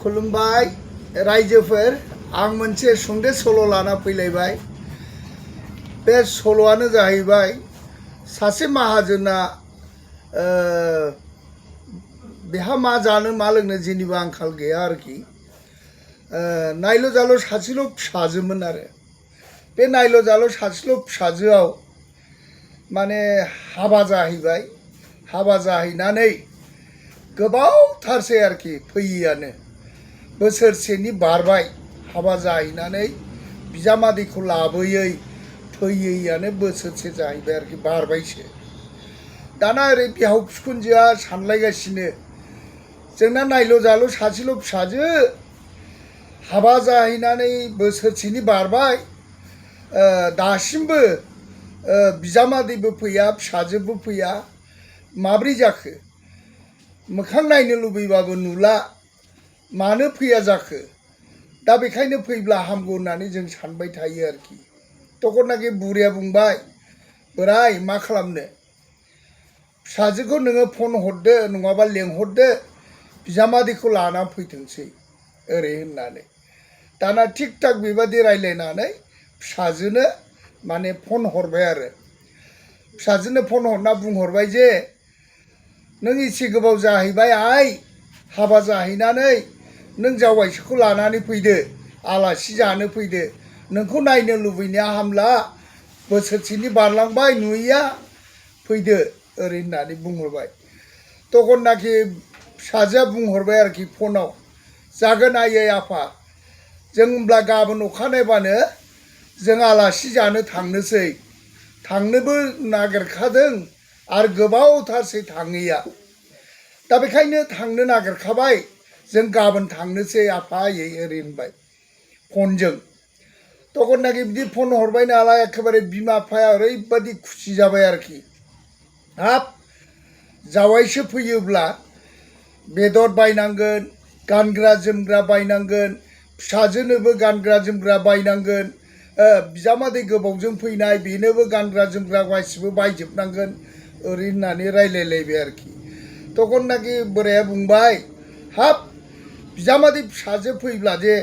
खुलुमबाय रायजोफोर आं मोनसे सुंद' सल' लाना फैलायबाय। बे सल'आनो जाहैबाय सासे माहाजोना बेहा मा जानो मा लोंनो जेनिबो आंखाल गैया आरोखि। नायल' जाल' सासेल' फिसाजोमोन आरो बे नायल' जाल' सासेल' फिसाजोआव माने हाबा जाहैबाय। हाबा जाहैनानै गोबावथारसै आरोखि फैयैयानो बोसोरसेनि बारबाय। हाबा जाहैनानै बिजामादैखौ लाबोयै फैयैयानो बोसोरसे जाहैबाय आरोखि, बारबायसो। दाना ओरै बिहाव बिखुनजोआ सानलायगासिनो, जोंना नायल' जाल' सासेल' फिसाजो, हाबा जाहैनानै बोसोरसेनि बारबाय, दासिमबो बिजामादैबो फैया फिसाजोबो फैया, माब्रै जाखो? मोखां नायनो लुबैबाबो नुला, मानो फैया जाखो? दा बेखायनो फैब्ला हामगौ होननानै जों सानबाय थायो आरोखि। तखननाखि बुरिया बुंबाय, बोराय मा खालामनो, फिसाजोखौ नोङो फन हरदो नङाबा लेंहरदो, बिजामादैखौ लानानै फैथोंसै ओरै होननानै। दाना थिग थाक बेबादि रायलायनानै फिसाजोनो माने फन हरबाय आरो। फिसाजोनो फन हरना बुंहरबाय जे, नों एसे गोबाव जाहैबाय आइ, हाबा जाहैनानै नों जावाइसोखौ लानानै फैदो, आलासि जानो फैदो, नोंखौ नायनो लुबैनाया हामला, बोसोरसेनि बारलांबाय नुयैया, फैदो ओरै होननानै बुंहरबाय। तखननाखि फिसाजोआ बुंहरबाय आरोखि फनाव, जागोन आयै आफा, जों होनब्ला गाबोन अखानायबानो जों आलासि जानो थांनोसै, थांनोबो नागिरखादों आरो गोबावथारसै थाङैया, दा बेखायनो थांनो नागिरखाबाय, जों गाबोन थांनोसै आफा आयै ओरै होनबाय फनजों। तखननाखि बिदि फन हरबाय नालाय एखेबारे बिमा बिफाया ओरैबादि खुसि जाबाय आरोखि। हाब, जावाइसो फैयोब्ला बेदर बायनांगोन, गानग्रा जोमग्रा बायनांगोन, फिसाजोनोबो गानग्रा जोमग्रा बायनांगोन, बिजामादै गोबावजों फैनाय बेनोबो गानग्रा जोमग्रा गासिबो बायजोबनांगोन ओरै होननानै रायलायलायबाय आरोखि। तखननाखि बोराया बुंबाय, हाब, बिजामादै फिसाजो फैब्ला जे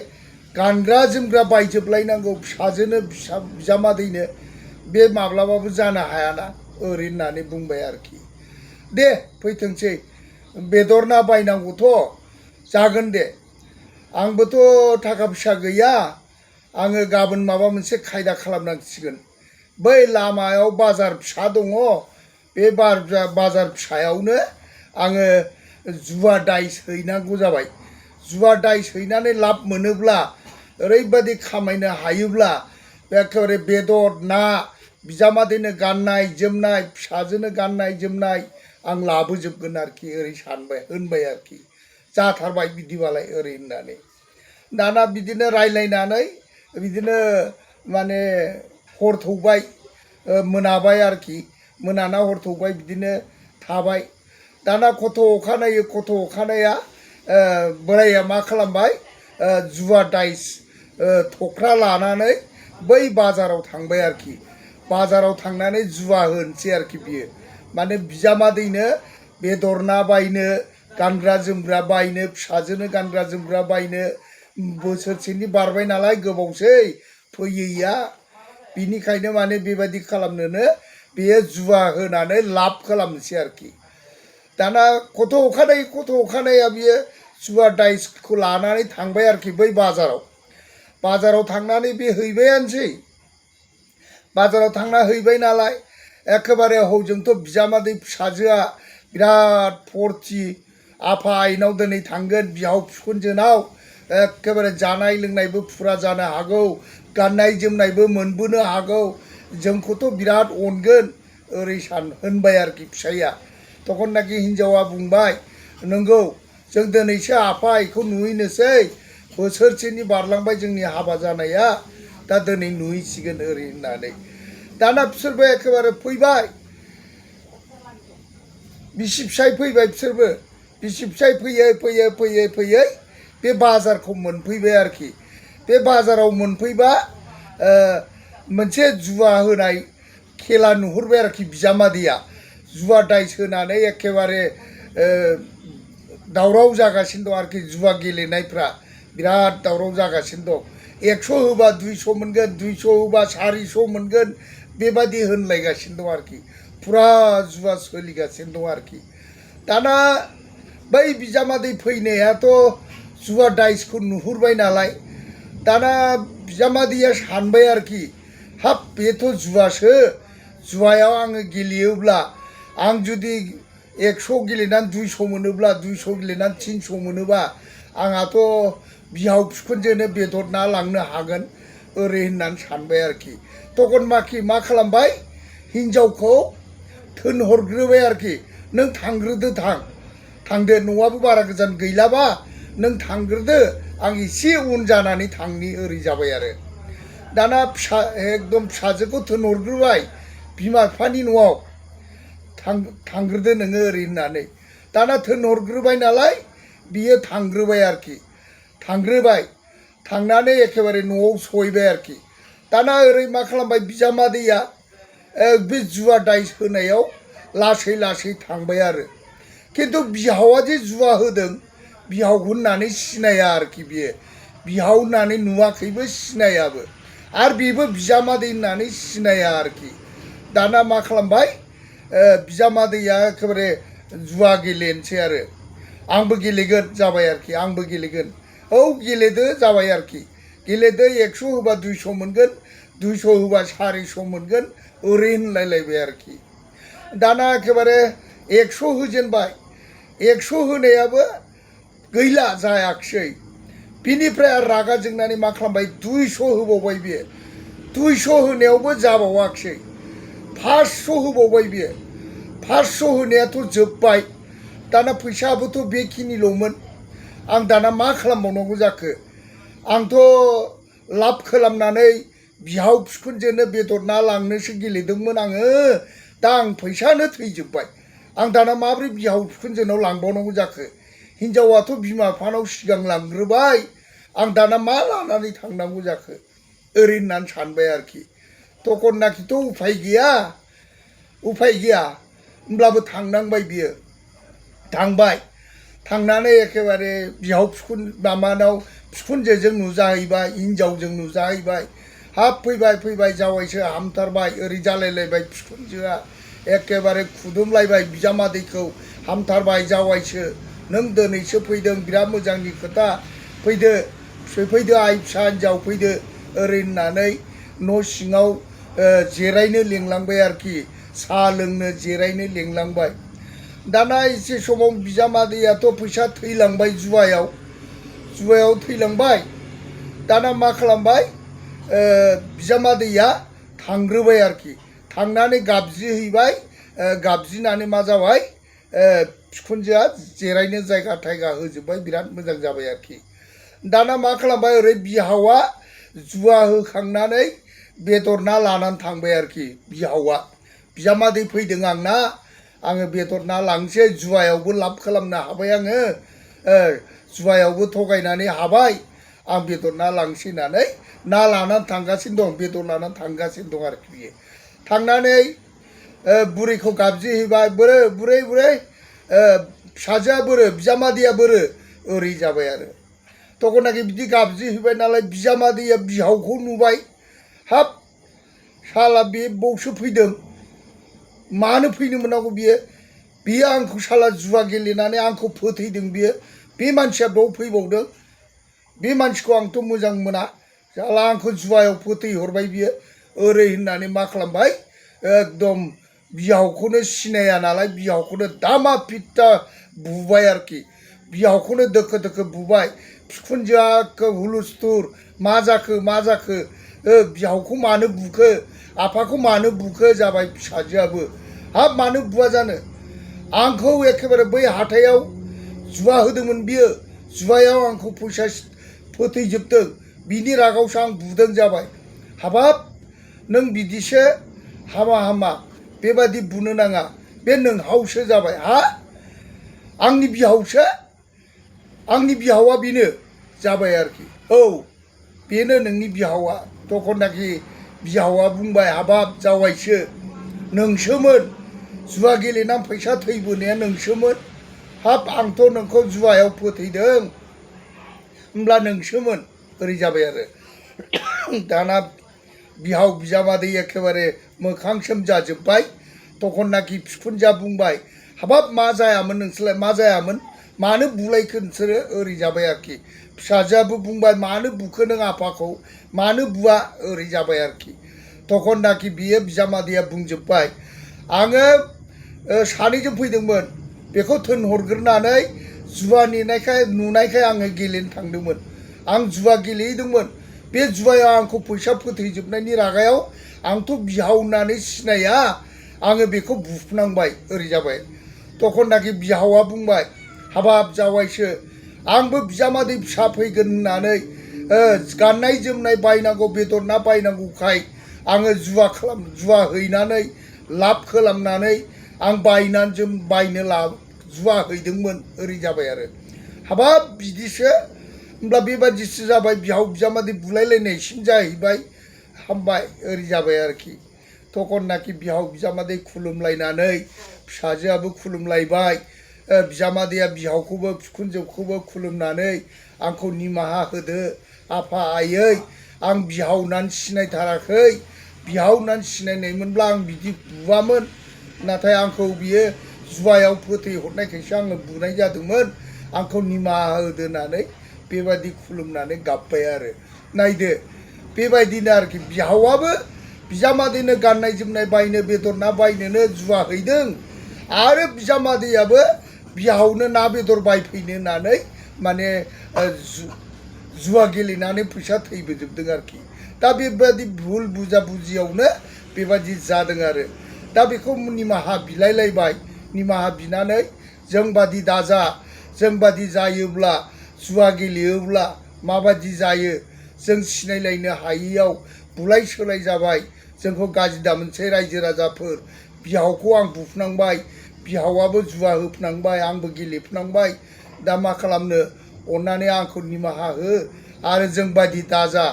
गानग्रा जोमग्रा बायजोबलायनांगौ फिसाजोनो बिजामादैनो, बे माब्लाबाबो जानो हायाना ओरै होननानै बुंबाय आरोखि। दे फैथोंसै, बेदर ना बायनांगौथ', जागोन दे, आंबोथ' थाखा फैसा गैया, आङो गाबोन माबा मोनसे खायदा खालामनांसिगोन। बै लामायाव बाजार फिसा दङ, बे बाजार फिसायावनो आङो जुवा दाइस हैनांगौ जाबाय। जुवा दाइस हैनानै लाब मोनोब्ला, ओरैबादि खामायनो हायोब्ला, एखेबारे बेदर ना, बिजामादैनो गाननाय जोमनाय, फिसाजोनो गाननाय जोमनाय आं लाबोजोबगोन आरोखि ओरै सानबाय होनबाय आरोखि। जाथारबाय बिदिबालाय ओरै होननानै। दाना बिदिनो रायलायनानै बिदिनो माने हर थौबाय, मोनाबाय आरोखि, मोनाना हर थौबाय बिदिनो थाबाय। दाना खथ' अखानाया बोराया मा खालामबाय, जुवा दाइस थख्रा लानानै बै बाजाराव थांबाय आरोखि। बाजाराव थांनानै जुवा होनोसै आरोखि बियो, माने बिजामादैनो बेदर ना बायनो, गानग्रा जोमग्रा बायनो, फिसाजोनो गानग्रा जोमग्रा बायनो, बोसोरसेनि बारबाय नालाय गोबावसै फैयैया, बिनिखायनो माने बेबायदि खालामनोनो बेयो जुवा होनानै लाब खालामनोसै आरोखि। दाना खथ' अखानाया बियो जुवा दाइसखौ लानानै थांबाय आरोखि बै बाजाराव। बाजाराव थांनानै बे हैबायानोसै, बाजाराव थांना हैबाय नालाय एखेबारे हजोंथ' बिजामादै फिसाजोआ बिराद फुरथि, आफा आइनाव दिनै थांगोन बिहाव बिखुनजोनाव, एखेबारे जानाय लोंनायबो फुरा जानो हागौ, गाननाय जोमनायबो मोनबोनो हागौ, जोंखौथ' बिराद अनगोन ओरै होनबाय आरोखि फिसाइया। तखननाखि हिन्जावा बुंबाय, नंगौ, जों दिनैसो आफा आइखौ नुहैनोसै, बोसोरसेनि बारलांबाय जोंनि हाबा जानाया, दा दिनै नुहैसिगोन ओरै होननानै। दाना बिसोरबो एखेबारे फैबाय, बिसि फिसाय फैबाय बिसोरबो, बिसि फिसाय फैयै बे बाजारखौ मोनफैबाय आरोखि। बे बाजाराव मोनफैबा मोनसे जुवा होनाय खेला नुहुरबाय आरोखि बिजामादैया। जुवा दाइस होनानै एखेबारे दावराव जागासिनो दं आरोखि जुवा गेलेनायफ्रा बिराद दावराव जागासिनो दं 100 होबा 200 मोनगोन 200 होबा 400 मोनगोन बेबादि होनलायगासिनो दं आरोखि फुरा जुवा सोलिगासिनो दं आरोखि दाना बै बिजामादै फैनायाथ' जुवा दाइसखौ नुहुरबाय नालाय दाना बिजामादैया सानबाय आरोखि हाब बेथ' जुवासो जुवायाव आङो गेलेयोब्ला आं जुदि 100 गेलेनानै 200 मोनोब्ला 200 गेलेनानै 300 मोनोबा आंहाथ' बिहाव बिखुनजोनो बेदर ना लांनो हागोन ओरै होननानै सानबाय आरोखि तखन मा खालामबाय हिन्जावखौ थोनहरग्रोबाय आरोखि नों थांग्रोदो थांदो न'आबो बारा गोजान गैलाबा नों थांग्रोदो आं एसे उन जानानै थांनि ओरै जाबाय आरो दाना एकदम फिसाजोखौ थोनहरग्रोबाय बिमा बिफानि न'आव थांग्रोदो नोङो ओरै होननानै दाना थोनहरग्रोबाय नालाय बियो थांग्रोबाय आरोखि थांग्रोबाय थांनानै एखेबारे न'आव सहैबाय आरोखि दाना ओरै मा खालामबाय बिजामादैया बे जुवा दाइस होनायाव लासै लासै थांबाय आरो खिन्थु बिहावा जे जुवा होदों बिहावखौ होननानै सिनाया आरोखि बियो बिहाव होननानै नुवाखैबो सिनायाबो आरो बेबो बिजामादै होननानै सिनाया आरोखि दाना मा खालामबाय बिजामादैया एखेबारे जुवा गेलेनोसै आरो आंबो गेलेगोन जाबाय आरोखि आंबो गेलेगोन औ गेलेदो जाबाय आरोखि गेलेदो 100 होबा 200 मोनगोन 200 होबा 400 मोनगोन ओरै होनलायलायबाय आरोखि दाना एखेबारे 100 होजेनबाय 100 होनायाबो गैला जायाखिसै बिनिफ्राय आरो रागा जोंनानै मा खालामबाय 200 होबावबाय बियो 200 होनायावबो जाबावाखिसै 500 होबावबाय बियो 500 होनायाथ' जोब्बाय दाना फैसायाबोथ' बेखिनिल'मोन आं दाना मा खालामबावनांगौ जाखो आंथ' लाब खालामनानै बिहाव बिखुनजोनो बेदर ना लांनोसो गेलेदोंमोन आङो दा आं फैसायानो थैजोब्बाय आं दाना माब्रै बिहाव बिखुनजोनाव लांबावनांगौ जाखो हिन्जावाथ' बिमा बिफानाव सिगां लांग्रोबाय आं दाना मा लानानै थांनांगौ जाखो ओरै होननानै सानबाय आरोखि तखननाखिथ' उफाय गैया होमब्लाबो थांनांबाय बियो थांबाय थांनानै एखेबारे बिहाव माबानाव बिखुनजोजों नुजाहैबाय हिन्जावजों नुजाहैबाय हाब फैबाय जावायसो हामथारबाय ओरै जालायलायबाय बिखुनजोआ एखेबारे खुदुमलायबाय बिजामादैखौ हामथारबाय जावायसो नों दिनैसो फैदों बिराद मोजांनि खोथा फैदो आइ फिसा हिन्जाव फैदो ओरै होननानै न' सिङाव जिरायनो लिंलांबाय आरोखि साहा लोंनो जिरायनो लिंलांबाय दाना एसे समाव बिजामादैयाथ' फैसा थैलांबाय जुवायाव थैलांबाय दाना मा खालामबाय बिजामादैया थांग्रोबाय आरोखि थांनानै गाबज्रिहैबाय गाबज्रिनानै मा जाबाय बिखुनजोआ जिरायनो जायगा थायगा होजोब्बाय बिराद मोजां जाबाय आरोखि दाना मा खालामबाय ओरै बिहावा जुवा होखांनानै बेदर ना लानानै थांबाय आरोखि बिहावा बिजामादै फैदों आङो बेदर ना लांसै जुवायावबो लाब खालामनो हाबाय आङो जुवायावबो थगायनानै हाबाय आं बेदर ना लांसै होननानै ना लानानै थांगासिनो दं बेदर लानानै थांगासिनो दं आरोखि बियो थांनानै बुरैखौ गाबज्रिहैबाय बुरै फिसाजोआ बिजामादैया ओरै जाबाय आरो तखननाखि बिदि गाबज्रिहैबाय नालाय बिजामादैया बिहावखौ नुबाय हाब साला बे बावसो फैदों मानो फैनो मोनांगौ बियो आंखौ साला जुवा गेलेनानै आंखौ फोथैदों बे मानसिया बाव फैबावदों बे मानसिखौ आंथ' मोजां मोना साला आंखौ जुवायाव फोथैहरबाय बियो ओरै होननानै मा खालामबाय एकदम बिहावखौनो सिनाया नालाय बिहावखौनो दामा पिट्टा बुबाय आरोखि बिहावखौनो दोखो बुबाय बिखुनजोआ हुलुस्थुर मा जाखो बिहावखौ मानो बुखो आफाखौ मानो बुखो जाबाय फिसाजोआबो हाब मानो बुवा जानो आंखौ एखेबारे बै हाथायाव जुवा होदोंमोन बियो जुवायाव आंखौ फैसा फोथैजोबदों बिनि रागावसो आं बुदों जाबाय हाबाब नों बिदिसो हामा बेबादि बुनो नाङा बे नोंहावसो जाबाय आंनि बिहावा बेनो जाबाय आरोखि औ बेनो नोंनि बिहावा तखननाखि बिहावा बुंबाय हाबाब जावायसो नोंसोमोन जुवा गेलेनानै फैसा थैबोनाया नोंसोमोन हाब आंथ' नोंखौ जुवायाव फोथैदों होमब्ला नोंसोमोन ओरै जाबाय आरो दाना बिहाव बिजामादै एखेबारे मोखां सोम जाजोब्बाय तखननाखि बिखुनजोआ बुंबाय हाबाब मा जायामोन नोंसोरलाय मा जायामोन मानो बुलायखो नोंसोरो ओरै जाबाय आरोखि फिसाजोआबो बुंबाय मानो बुखो नों आफाखौ मानो बुवा ओरै जाबाय आरोखि तखननाखि बियो बिजामादैया बुंजोब्बाय आङो सानैजों फैदोंमोन बेखौ थोनहरग्रोनानै जुवा नुनायखाय आङो गेलेनो थांदोंमोन आं जुवा गेलेहैदोंमोन बे जुवायाव आंखौ फैसा फोथैजोबनायनि रागायाव आंथ' बिहाव होननानै सिनाया आङो बेखौ बुफ्नांबाय ओरै जाबाय तखननाखि बिहावा बुंबाय हाबाब जावायसो आंबो बिजामादै फिसा फैगोन होननानै गाननाय जोमनाय बायनांगौ बेदर ना बायनांगौखाय आङो जुवा हैनानै लाब खालामनानै आं बायनो जुवा हैदोंमोन ओरै जाबाय आरो हाबाब बिदिसो होमब्ला बेबादिसो जाबाय बिहाव बिजामादै बुलायलायनायसिम जाहैबाय हामबाय ओरै जाबाय आरोखि तखननाखि बिहाव बिजामादै खुलुमलायनानै फिसाजोआबो खुलुमलायबाय बिजामादैया बिहावखौबो बिखुनजोखौबो खुलुमनानै आंखौ निमाहा होदो आफा आइयै आं बिहाव होननानै सिनायथाराखै बिहाव होननानै सिनायनायमोनब्ला आं बिदि बुवामोन नाथाय आंखौ बियो जुवायाव फोथैहरनायखायसो आङो बुनाय जादोंमोन आंखौ निमाहा होदो होननानै बेबायदि खुलुमनानै गाबबाय आरो नायदो बेबायदिनो आरोखि बिहावाबो बिजामादैनो गाननाय जोमनाय बायनो बेदर ना बायनोनो जुवा हैदों आरो बिजामादैयाबो बिहावनो ना बेदर बायफैनो होननानै माने जुवा गेलेनानै फैसा थैबोजोबदों आरोखि दा बेबायदि भुल बुजियावनो बेबायदि जादों आरो दा बेखौ निमाहा बिलायलायबाय निमाहा बिनानै जोंबादि दाजा जोंबादि जायोब्ला जुवा गेलेयोब्ला माबादि जायो जों सिनायलायनो हायैयाव बुलाय सोलाय जाबाय जोंखौ गाज्रि दामोनसै रायजो राजाफोर बिहावखौ आं बुफ्नांबाय बिहावाबो जुवा होफ्नांबाय आंबो गेलेफ्नांबाय दा मा खालामनो अन्नानै आंखौ निमाहा हो आरो जोंबादि दाजा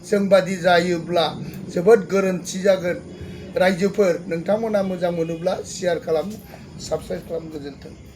जोंबादि जायोब्ला जोबोद गोरोन्थि जागोन रायजोफोर नोंथांमोना मोजां मोनोब्ला शेयार खालाम साबस्क्राइब खालाम गोजोन्थों।